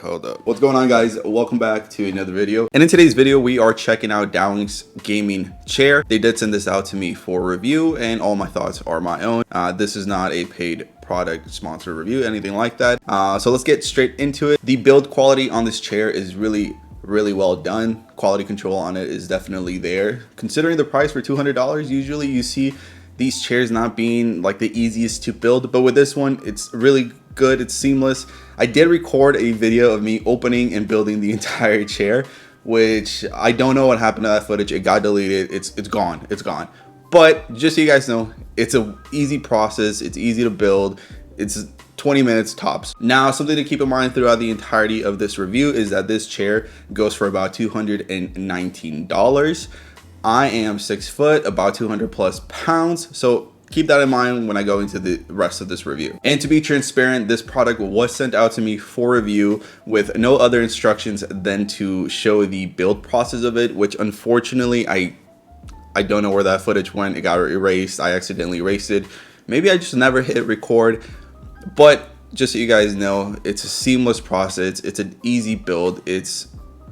hold up. What's going on, guys? Welcome back to another video. And in today's video, we are checking out Dowinx Gaming chair. They did send this out to me for review, and all my thoughts are my own. This is not a paid product sponsor review, anything like that. So let's get straight into it. The build quality on this chair is really well done. Quality control on it is definitely there. Considering the price for $200, usually you see these chairs not being like the easiest to build, but with this one, it's really good. It's seamless. I did record a video of me opening and building the entire chair, which I don't know what happened to that footage. It got deleted. It's gone. But just so you guys know, it's an easy process. It's easy to build. It's 20 minutes tops. Now, something to keep in mind throughout the entirety of this review is that this chair goes for about $219. I am 6 foot, about 200 plus pounds. So keep that in mind when I go into the rest of this review. And to be transparent, this product was sent out to me for review with no other instructions than to show the build process of it, which unfortunately, I don't know where that footage went. It got erased. I accidentally erased it. Maybe I just never hit record. But just so you guys know, it's a seamless process. It's an easy build. It's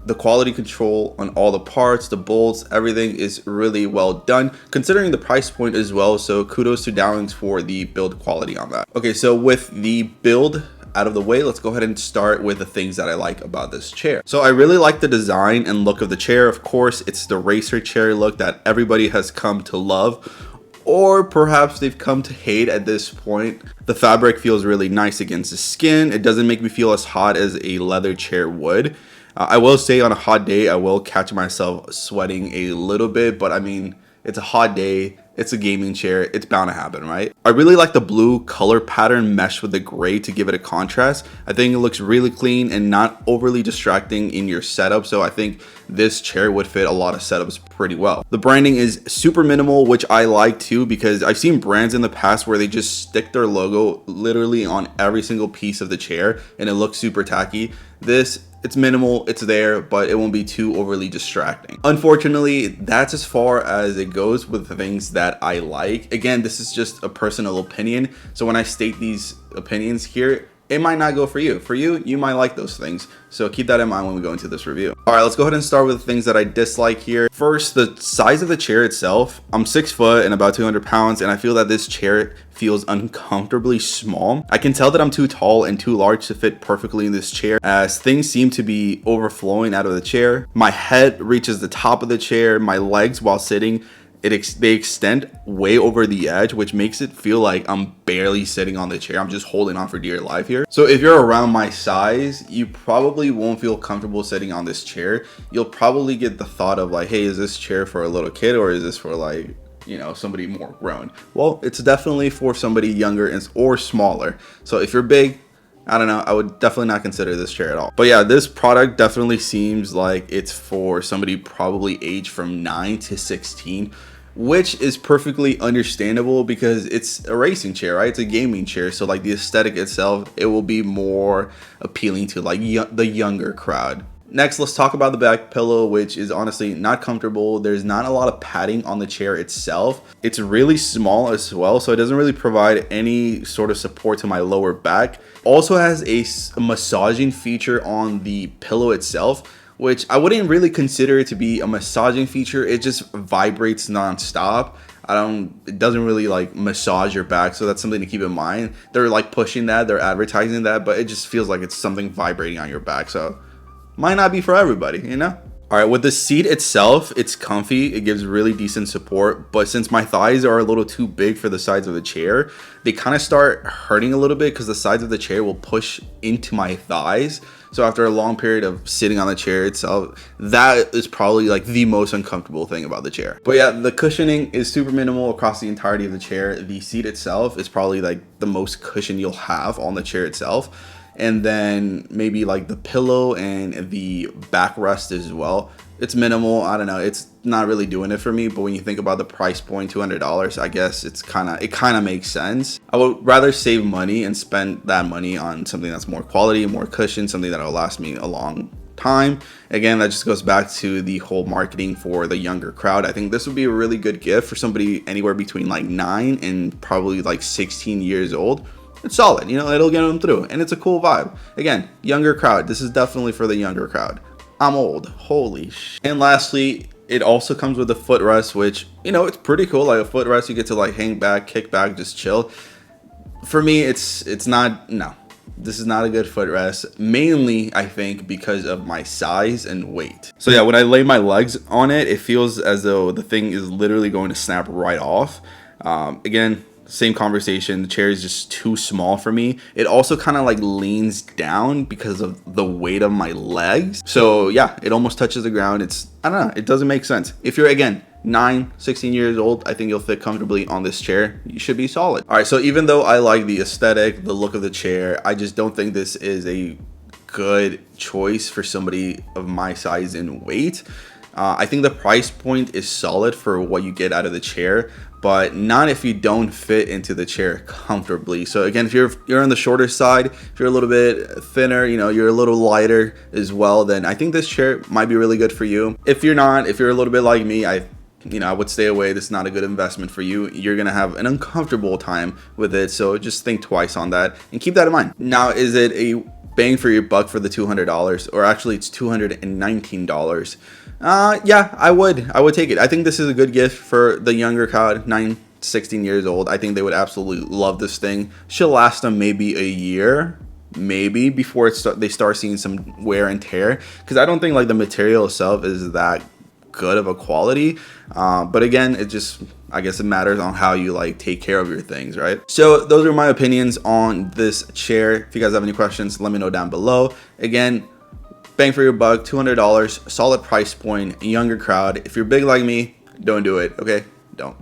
the quality control on all the parts, the bolts, everything is really well done considering the price point as well. So kudos to Dowinx for the build quality on that. Okay, so with the build out of the way, let's go ahead and start with the things that I like about this chair. So I really like the design and look of the chair. Of course, it's the racer chair look that everybody has come to love, or perhaps they've come to hate at this point. The fabric feels really nice against the skin. It doesn't make me feel as hot as a leather chair would. I will say on a hot day, I will catch myself sweating a little bit, but I mean, it's a hot day. It's a gaming chair. It's bound to happen, right? I really like the blue color pattern meshed with the gray to give it a contrast. I think it looks really clean and not overly distracting in your setup. So I think this chair would fit a lot of setups pretty well. The branding is super minimal, which I like too, because I've seen brands in the past where they just stick their logo literally on every single piece of the chair and it looks super tacky. It's minimal, it's there, but it won't be too overly distracting. Unfortunately, that's as far as it goes with the things that I like. Again, this is just a personal opinion. So when I state these opinions here, it might not go for you. For you, you might like those things. So keep that in mind when we go into this review. All right, let's go ahead and start with the things that I dislike here. First, the size of the chair itself. I'm 6 foot and about 200 pounds, and I feel that this chair feels uncomfortably small. I can tell that I'm too tall and too large to fit perfectly in this chair, as things seem to be overflowing out of the chair. My head reaches the top of the chair. My legs while sitting, they extend way over the edge, which makes it feel like I'm barely sitting on the chair. I'm just holding on for dear life here. So if you're around my size, you probably won't feel comfortable sitting on this chair. You'll probably get the thought of like, hey, is this chair for a little kid or is this for like, you know, somebody more grown? Well, it's definitely for somebody younger or smaller. So if you're big, I don't know, I would definitely not consider this chair at all. But yeah, this product definitely seems like it's for somebody probably aged from 9 to 16, which is perfectly understandable because it's a racing chair, right? It's a gaming chair. So like the aesthetic itself, it will be more appealing to like the younger crowd. Next, let's talk about the back pillow, which is honestly not comfortable. There's not a lot of padding on the chair itself. It's really small as well, so it doesn't really provide any sort of support to my lower back. Also has a massaging feature on the pillow itself, which I wouldn't really consider it to be a massaging feature. It just vibrates nonstop. It doesn't really like massage your back, so that's something to keep in mind. They're like pushing that, they're advertising that, but it just feels like it's something vibrating on your back. So might not be for everybody, you know? All right, with the seat itself, it's comfy. It gives really decent support, but since my thighs are a little too big for the sides of the chair, they kind of start hurting a little bit because the sides of the chair will push into my thighs. So after a long period of sitting on the chair itself, that is probably like the most uncomfortable thing about the chair. But yeah, the cushioning is super minimal across the entirety of the chair. The seat itself is probably like the most cushion you'll have on the chair itself. And then maybe like the pillow and the backrest as well. It's minimal. I don't know. It's not really doing it for me. But when you think about the price point, $200, I guess it kind of makes sense. I would rather save money and spend that money on something that's more quality, more cushion, something that will last me a long time. Again, that just goes back to the whole marketing for the younger crowd. I think this would be a really good gift for somebody anywhere between like 9 and probably like 16 years old. it's solid. You know, it'll get them through, and it's a cool vibe. Again, younger crowd. This is definitely for the younger crowd. I'm old. Holy sh. And lastly, it also comes with a footrest, which, you know, it's pretty cool. Like a footrest, you get to like hang back, kick back, just chill. For me, it's not, no. This is not a good footrest, mainly I think because of my size and weight. So yeah, when I lay my legs on it, it feels as though the thing is literally going to snap right off. Again, same conversation, the chair is just too small for me. It also kind of like leans down because of the weight of my legs. So yeah, it almost touches the ground. It's, I don't know, it doesn't make sense. If you're, again, 16 years old, I think you'll fit comfortably on this chair. You should be solid. All right, so even though I like the aesthetic, the look of the chair, I just don't think this is a good choice for somebody of my size and weight. I think the price point is solid for what you get out of the chair, but not if you don't fit into the chair comfortably. So again, if you're on the shorter side, if you're a little bit thinner, you know, you're a little lighter as well, then I think this chair might be really good for you. If you're not, if you're a little bit like me, I would stay away. This is not a good investment for you. You're gonna have an uncomfortable time with it, so just think twice on that and keep that in mind. Now, is it a bang for your buck for the $200, or actually it's $219? Yeah, I would take it. I think this is a good gift for the younger crowd, 16 years old. I think they would absolutely love this thing. Should last them maybe a year, maybe, before they start seeing some wear and tear, because I don't think like the material itself is that good of a quality, but again, it just, I guess it matters on how you like take care of your things, right? So those are my opinions on this chair. If you guys have any questions, let me know down below. Again, bang for your buck, $200, solid price point, younger crowd. If you're big like me, don't do it, okay? Don't.